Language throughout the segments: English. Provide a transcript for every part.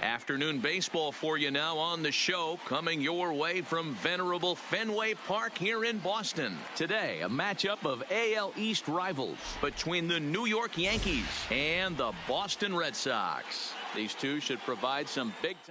Afternoon baseball for you now on the show, coming your way from venerable Fenway Park here in Boston. Today, a matchup of AL East rivals between the New York Yankees and the Boston Red Sox. These two should provide some big time.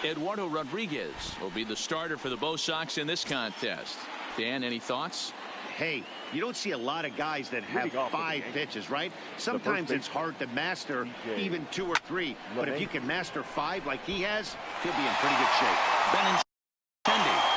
Eduardo Rodriguez will be the starter for the Bo Sox in this contest. Dan, any thoughts? Hey, you don't see a lot of guys that have 5 pitches, right? Sometimes it's hard to master even 2 or 3. But if you can master 5 like he has, he'll be in pretty good shape. Benintendi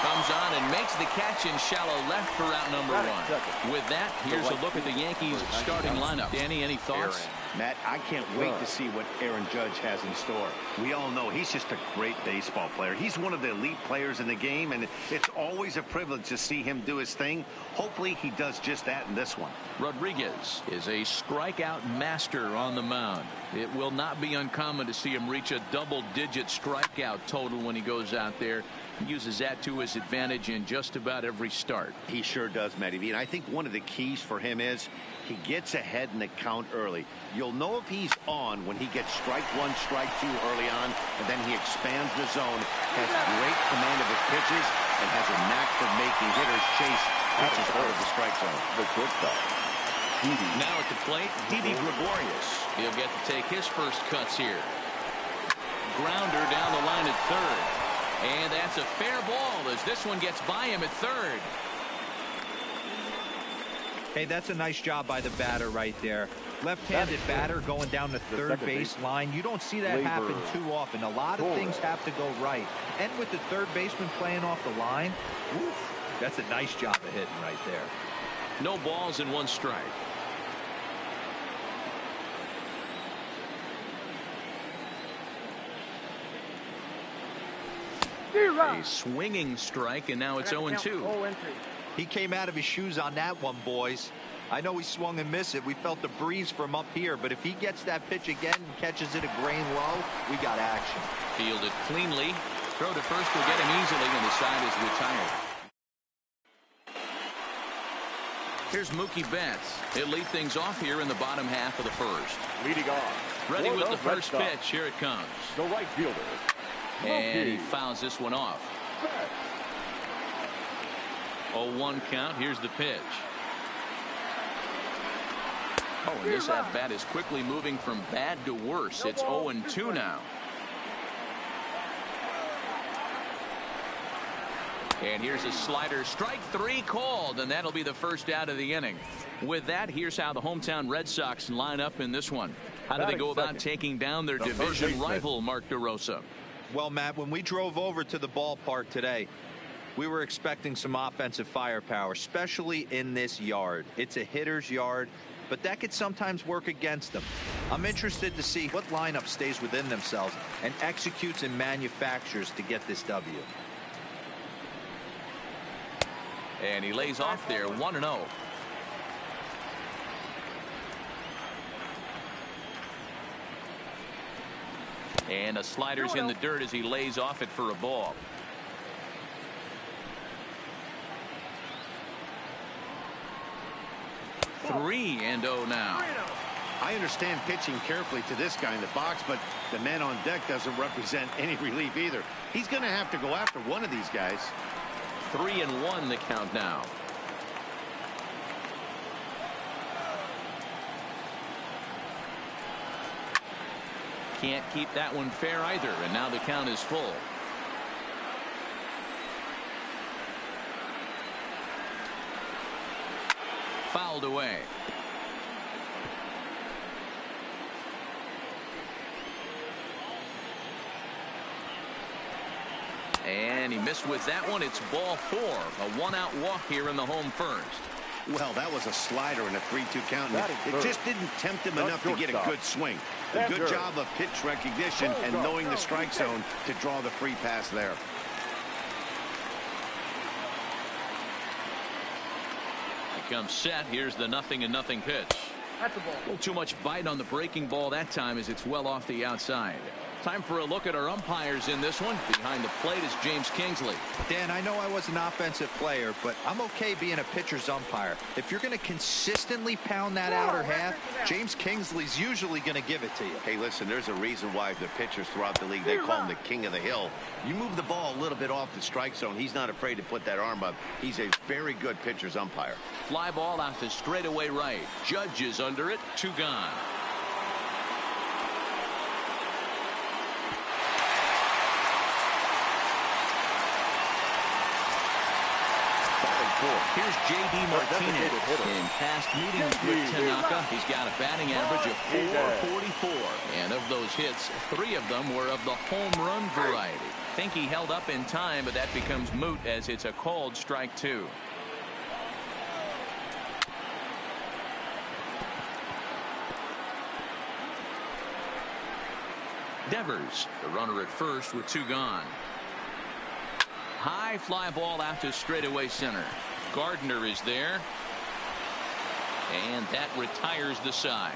comes on and makes the catch in shallow left for out number 1. With that, here's a look at the Yankees starting lineup. Danny, any thoughts? Matt, I can't wait to see what Aaron Judge has in store. We all know he's just a great baseball player. He's one of the elite players in the game, and it's always a privilege to see him do his thing. Hopefully he does just that in this one. Rodriguez is a strikeout master on the mound. It will not be uncommon to see him reach a double-digit strikeout total when he goes out there. He uses that to his advantage in just about every start. He sure does, Matty V. And I think one of the keys for him is he gets ahead in the count early. You'll know if he's on when he gets strike 1, strike 2 early on, and then he expands the zone, has great command of his pitches, and has a knack for making hitters chase pitches out of the strike zone. The shortstop. Now at the plate, Didi Gregorius. He'll get to take his first cuts here. Grounder down the line at third. And that's a fair ball as this one gets by him at third. Hey, that's a nice job by the batter right there. Left-handed batter going down the third base line. You don't see that happen too often. A lot of things have to go right. And with the third baseman playing off the line, woof, that's a nice job of hitting right there. No balls and 1 strike. A swinging strike, and now it's 0-2. He came out of his shoes on that one, boys. I know he swung and missed it. We felt the breeze from up here, but if he gets that pitch again and catches it a grain low, we got action. Fielded cleanly. Throw to first will get him easily, and the side is retired. Here's Mookie Betts. He'll lead things off here in the bottom half of the first. Leading off. Ready with the first pitch. Here it comes. The right fielder. And he fouls this one off. 0-1 count. Here's the pitch. Oh, and this at-bat is quickly moving from bad to worse. It's 0-2 now. And here's a slider. Strike 3 called, and that'll be the first out of the inning. With that, here's how the hometown Red Sox line up in this one. How do they go about taking down their division rival, Mark DeRosa? Well, Matt, when we drove over to the ballpark today, we were expecting some offensive firepower, especially in this yard. It's a hitter's yard, but that could sometimes work against them. I'm interested to see what lineup stays within themselves and executes and manufactures to get this W. And he lays off there, 1-0. And a slider's in the dirt as he lays off it for a ball. Three and 0 now. I understand pitching carefully to this guy in the box, but the man on deck doesn't represent any relief either. He's going to have to go after one of these guys. 3-1 the count now. Can't keep that one fair either, and now the count is full. Fouled away. And he missed with that one. It's ball 4. A 1-out walk here in the home first. Well, that was a slider in a 3-2 count. It just didn't tempt him enough to get a good swing. A good job of pitch recognition and knowing the strike zone to draw the free pass there. He comes set. Here's the 0-0 pitch. That's a ball. A little too much bite on the breaking ball that time as it's well off the outside. Time for a look at our umpires in this one. Behind the plate is James Kingsley. Dan, I know I was an offensive player, but I'm okay being a pitcher's umpire. If you're going to consistently pound that outer half, James Kingsley's usually going to give it to you. Hey, listen, there's a reason why the pitchers throughout the league, they call him the king of the hill. You move the ball a little bit off the strike zone, he's not afraid to put that arm up. He's a very good pitcher's umpire. Fly ball out to straightaway right. Judge is under it. 2 gone. Here's J.D. Martinez. In past meetings with Tanaka, he's got a batting average of .444. And of those hits, 3 of them were of the home run variety. Think he held up in time, but that becomes moot as it's a called strike 2. Devers, the runner at first with 2 gone. High fly ball out to straightaway center. Gardner is there. And that retires the side.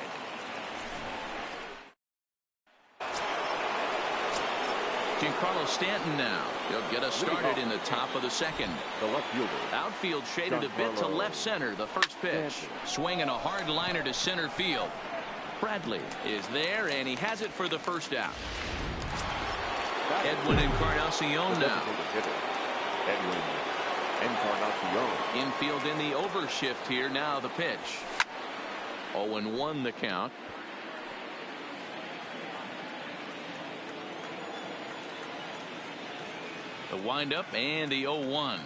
Giancarlo Stanton now. He'll get us started in the top of the second. The left fielder. Outfield shaded a bit to left center. The first pitch. Swinging a hard liner to center field. Bradley is there, and he has it for the first out. Edwin Encarnacion now. Edwin Encarnacion. Infield in the overshift here. Now the pitch. 0-1 the count. The windup and the 0-1.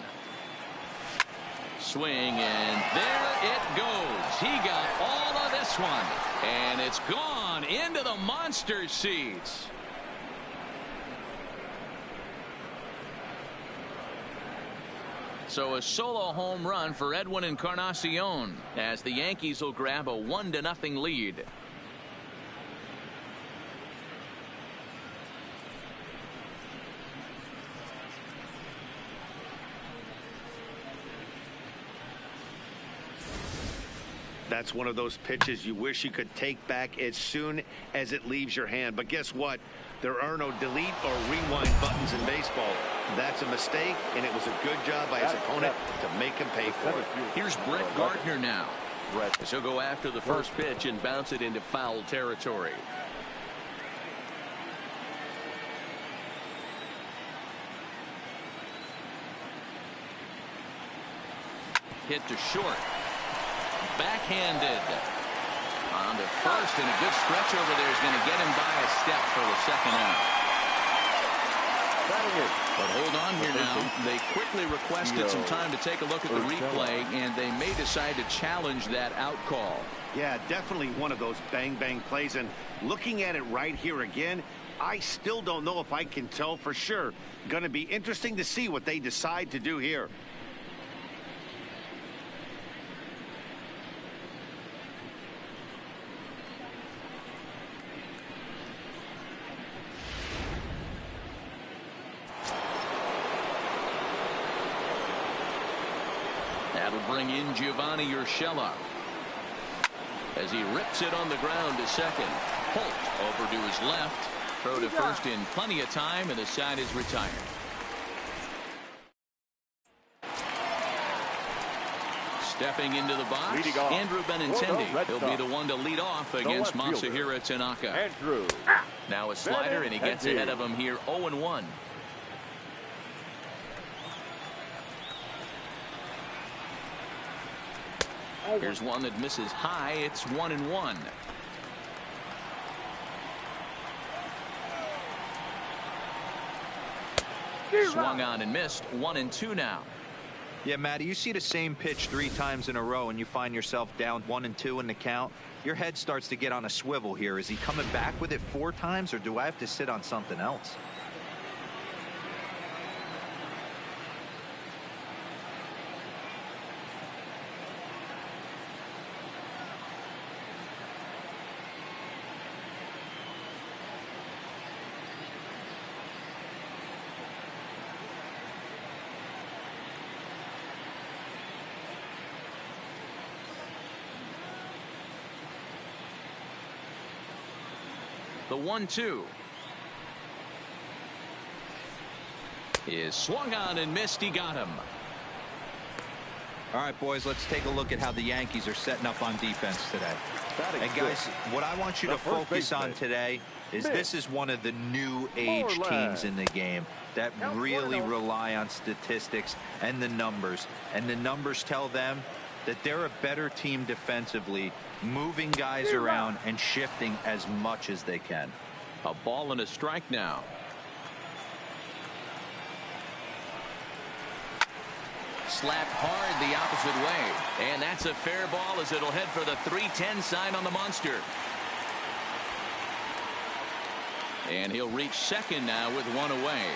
Swing, and there it goes. He got all of this one, and it's gone into the monster seats. So a solo home run for Edwin Encarnacion as the Yankees will grab a 1-0 lead. That's one of those pitches you wish you could take back as soon as it leaves your hand. But guess what? There are no delete or rewind buttons in baseball. That's a mistake, and it was a good job by his opponent to make him pay for it. Here's Brett Gardner now. As he'll go after the first pitch and bounce it into foul territory. Hit to short. Backhanded. On to first, and a good stretch over there is going to get him by a step for the second out. But hold on here now. They quickly requested some time to take a look at the replay, and they may decide to challenge that out call. Yeah, definitely one of those bang-bang plays. And looking at it right here again, I still don't know if I can tell for sure. Going to be interesting to see what they decide to do here. That'll bring in Giovanni Urshela as he rips it on the ground to second. Holt over to his left. Throw to first in plenty of time, and the side is retired. Stepping into the box, Andrew Benintendi. He'll be the one to lead off against Masahiro Tanaka. Andrew. Now a slider, and he gets ahead of him here 0-1. Here's one that misses high. It's 1-1. Swung on and missed. 1-2 now. Yeah, Matty, you see the same pitch 3 times in a row and you find yourself down 1-2 in the count. Your head starts to get on a swivel here. Is he coming back with it 4 times, or do I have to sit on something else? The 1-2 is swung on and missed. He got him. All right, boys, let's take a look at how the Yankees are setting up on defense today. And guys, what I want you to focus on today is this is one of the new age teams in the game that really rely on statistics and the numbers. And the numbers tell them that they're a better team defensively, moving guys around and shifting as much as they can. A ball and a strike now. Slapped hard the opposite way, and that's a fair ball as it'll head for the 3-10 sign on the monster. And he'll reach second now with one away.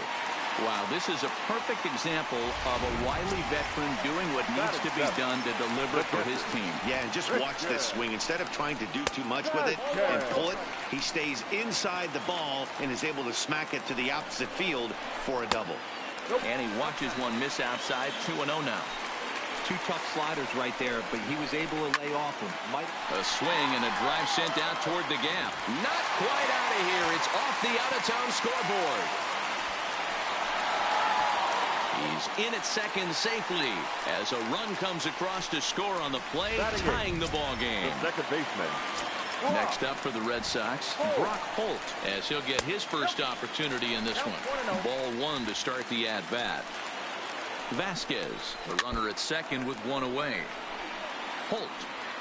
Wow, this is a perfect example of a wily veteran doing what needs to be done to deliver for his team. Yeah, and just watch this swing. Instead of trying to do too much with it and pull it, he stays inside the ball and is able to smack it to the opposite field for a double. And he watches one miss outside. 2-0 now. Two tough sliders right there, but he was able to lay off them. A swing and a drive sent out toward the gap. Not quite out of here. It's off the out-of-town scoreboard. He's in at second safely as a run comes across to score on the play, tying the ball game. The second baseman. Next up for the Red Sox, Brock Holt, as he'll get his first opportunity in this one. Ball one to start the at-bat. Vasquez, the runner at second with one away. Holt,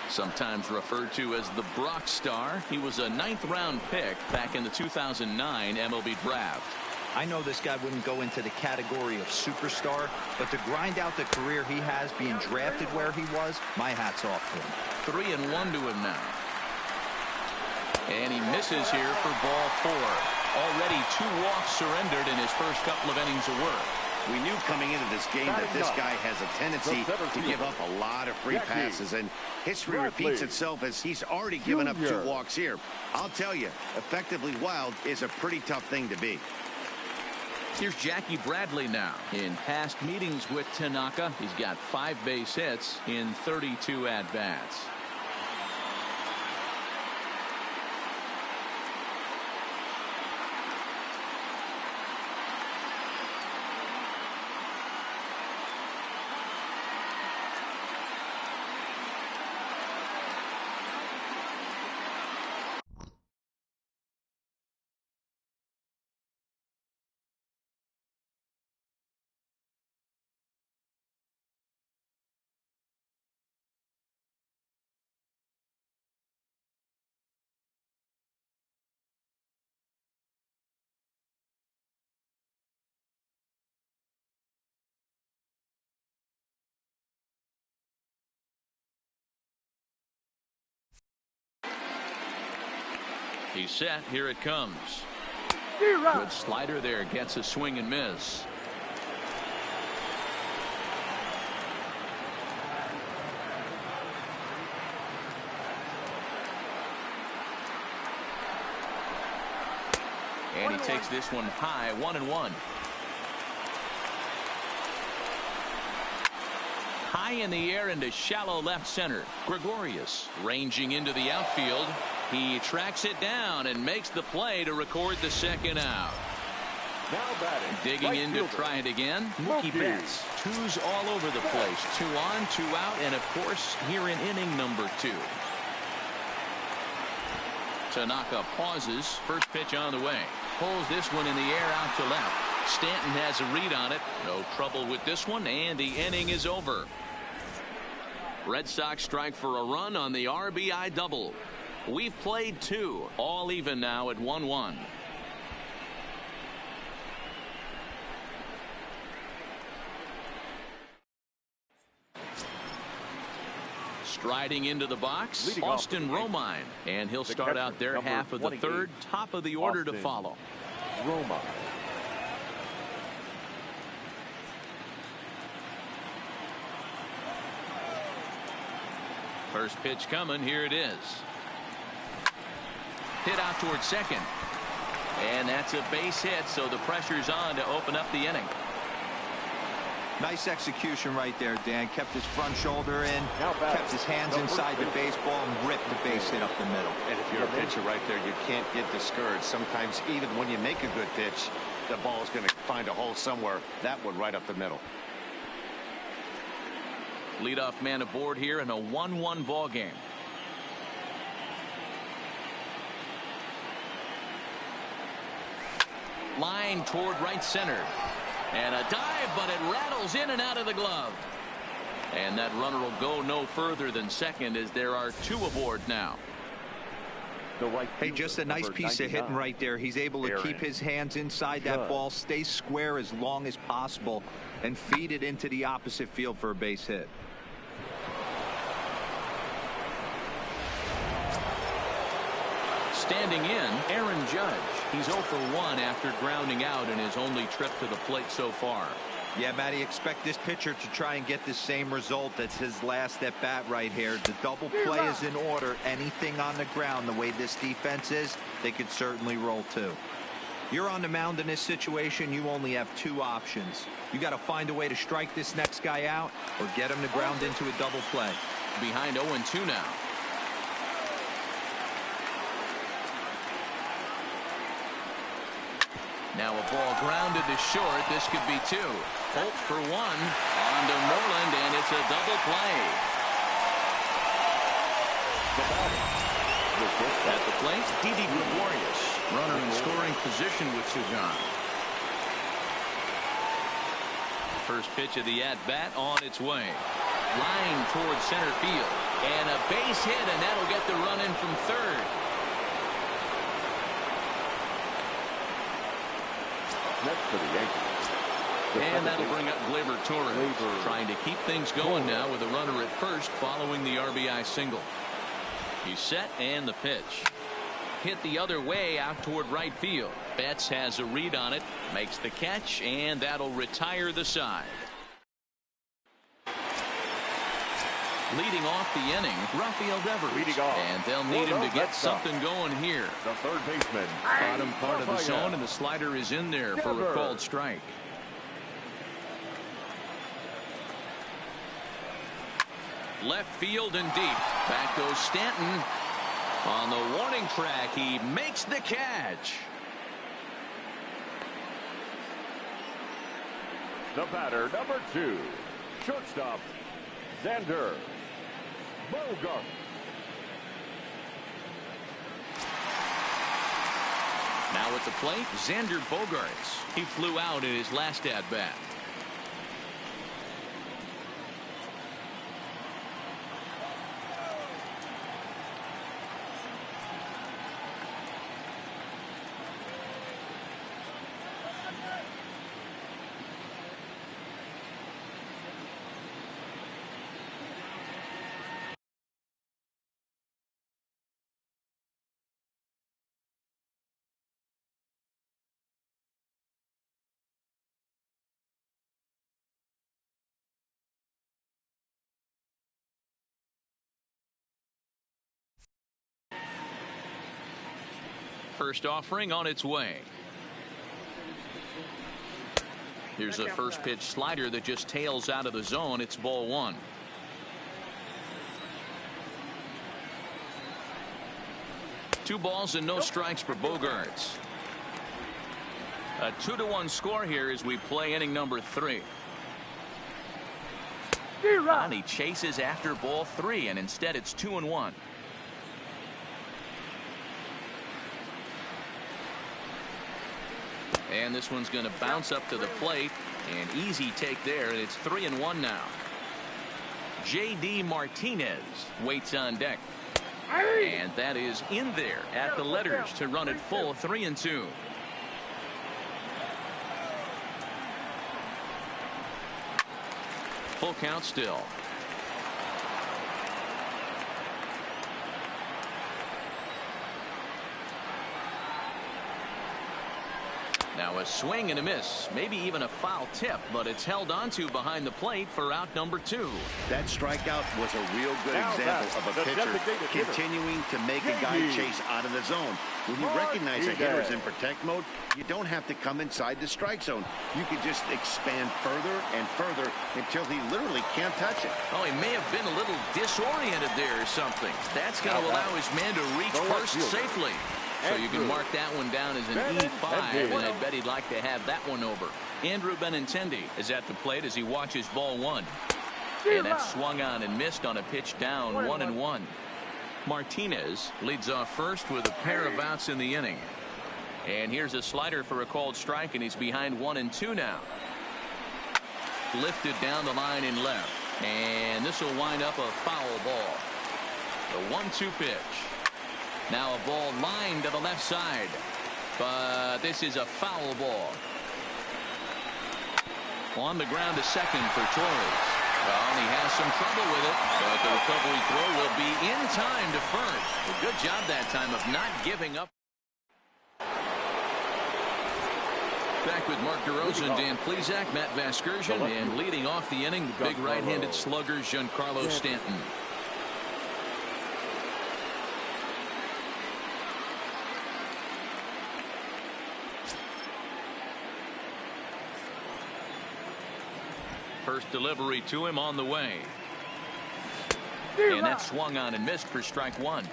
sometimes referred to as the Brock Star. He was a 9th-round pick back in the 2009 MLB draft. I know this guy wouldn't go into the category of superstar, but to grind out the career he has being drafted where he was, my hat's off to him. 3-1 to him now. And he misses here for ball 4. Already 2 walks surrendered in his first couple of innings of work. We knew coming into this game that this guy has a tendency to give up a lot of free passes, and history repeats itself as he's already given up 2 walks here. I'll tell you, effectively wild is a pretty tough thing to be. Here's Jackie Bradley now. In past meetings with Tanaka, he's got 5 base hits in 32 at-bats. He's set. Here it comes. Good slider there. Gets a swing and miss. And he takes this one high. 1-1. High in the air into shallow left center. Gregorius ranging into the outfield. He tracks it down and makes the play to record the second out. Now batting. Digging in to try it again. Mookie Betts. 2s all over the place. 2 on, 2 out, and of course here in inning number 2. Tanaka pauses. First pitch on the way. Pulls this one in the air out to left. Stanton has a read on it. No trouble with this one, and the inning is over. Red Sox strike for a run on the RBI double. We've played 2, all even now at 1-1. Striding into the box, Austin Romine, and he'll start out their half of the 3rd, top of the order to follow. Romine. First pitch coming. Here it is. Hit out towards second. And that's a base hit, so the pressure's on to open up the inning. Nice execution right there, Dan. Kept his front shoulder in, kept his hands inside the baseball, and ripped the base hit up the middle. And if you're a pitcher right there, you can't get discouraged. Sometimes even when you make a good pitch, the ball is going to find a hole somewhere. That one right up the middle. Leadoff man aboard here in a 1-1 ball game. Line toward right center. And a dive, but it rattles in and out of the glove. And that runner will go no further than second as there are two aboard now. Hey, just a nice piece of hitting right there. He's able to keep his hands inside that ball, stay square as long as possible, and feed it into the opposite field for a base hit. Standing in, Aaron Judge. He's 0 for 1 after grounding out in his only trip to the plate so far. Yeah, Matty, expect this pitcher to try and get the same result. That's his last at bat right here. The double play is in order. Anything on the ground, the way this defense is, they could certainly roll too. You're on the mound in this situation. You only have two options. You got to find a way to strike this next guy out or get him to ground into a double play. Behind 0-2 now. Now a ball grounded to short. This could be two. Hope for one. On to Moreland, and it's a double play. At the plate, Didi Gregorius. Runner in scoring position with Sugan. First pitch of the at-bat on its way. Line towards center field. And a base hit, and that'll get the run in from third. Next for the Yankees. And that'll bring up Gleyber Torres. Trying to keep things going now with a runner at first following the RBI single. He's set and the pitch. Hit the other way out toward right field. Betts has a read on it. Makes the catch, and that'll retire the side. Leading off the inning, Rafael Devers. And they'll need him to get something going here. The third baseman. Bottom part of the zone, and the slider is in there for a called strike. Left field and deep. Back goes Stanton. On the warning track, he makes the catch. The batter, number 2, shortstop, Xander Bogart. Now at the plate, Xander Bogaerts. He flew out in his last at-bat. First offering on its way. Here's a first pitch slider that just tails out of the zone. It's ball one. Two balls and no strikes for Bogaerts. A 2-1 score here as we play inning number 3. And he chases after ball 3, and instead it's 2-1. And this one's going to bounce up to the plate. An easy take there, and it's 3-1 now. J.D. Martinez waits on deck. And that is in there at the letters to run it full 3-2. Full count still. Now a swing and a miss, maybe even a foul tip, but it's held onto behind the plate for out number 2. That strikeout was a real good example of a pitcher continuing to make a guy chase out of the zone. When you recognize a hitter is in protect mode, you don't have to come inside the strike zone. You can just expand further and further until he literally can't touch it. Oh, he may have been a little disoriented there or something. That's going to allow his man to reach first safely. So you can mark that one down as an E5, and I bet he'd like to have that one over. Andrew Benintendi is at the plate as he watches ball 1. And that's swung on and missed on a pitch down, 1-1. Martinez leads off first with a pair of outs in the inning. And here's a slider for a called strike, and he's behind 1-2 now. Lifted down the line in left. And this will wind up a foul ball. The 1-2 pitch. Now a ball lined to the left side. But this is a foul ball. On the ground to second for Torres. Well, he has some trouble with it, but the recovery throw will be in time to first. A good job that time of not giving up. Back with Mark DeRosa and Dan Plesac, Matt Vasgersian, and leading off the inning, the big right-handed slugger, Giancarlo Stanton. First delivery to him on the way. And that swung on and missed for strike 1.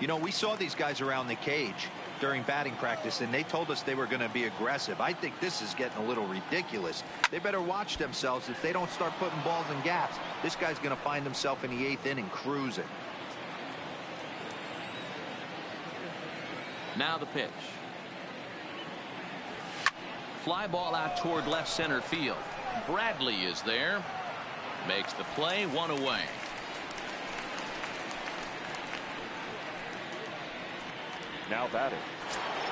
You know, we saw these guys around the cage during batting practice, and they told us they were going to be aggressive. I think this is getting a little ridiculous. They better watch themselves. If they don't start putting balls in gaps, this guy's going to find himself in the 8th inning cruising. Now the pitch. Fly ball out toward left center field. Bradley is there. Makes the play, 1 away. Now batting,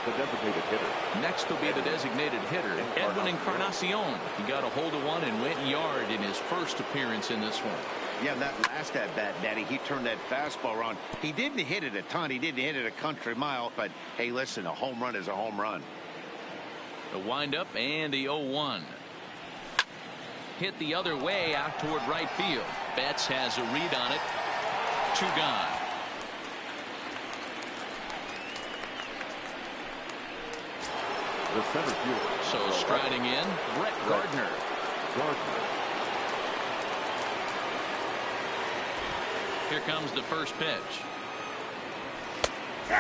the designated hitter. Next will be the designated hitter, Edwin Encarnacion. He got a hold of one and went yard in his first appearance in this one. Yeah, that last at-bat, Daddy, he turned that fastball around. He didn't hit it a ton. He didn't hit it a country mile. But, hey, listen, a home run is a home run. The windup and the 0-1. Hit the other way out toward right field. Betts has a read on it. 2 gone. The center fielder. So striding in, Brett Gardner. Here comes the first pitch.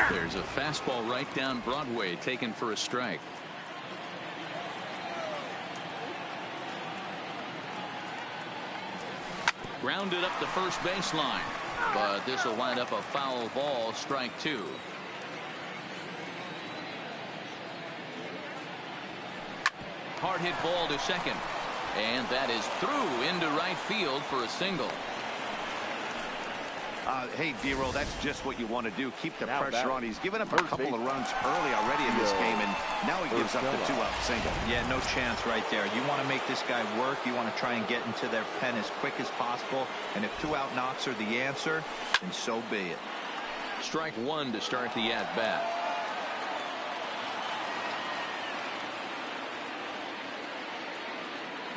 There's a fastball right down Broadway, taken for a strike. Grounded up the first baseline, but this will wind up a foul ball, strike 2. Hard hit ball to second, and that is through into right field for a single. Hey, D-Roll, that's just what you want to do. Keep the pressure on. He's given up a couple of runs early already in this game, and now he gives up the 2-out single. Yeah, no chance right there. You want to make this guy work. You want to try and get into their pen as quick as possible. And if 2-out knocks are the answer, then so be it. Strike 1 to start the at-bat.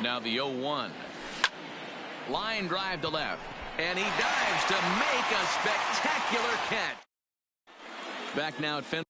Now the 0-1. Line drive to left. And he dives to make a spectacular catch. Back now at Fenway.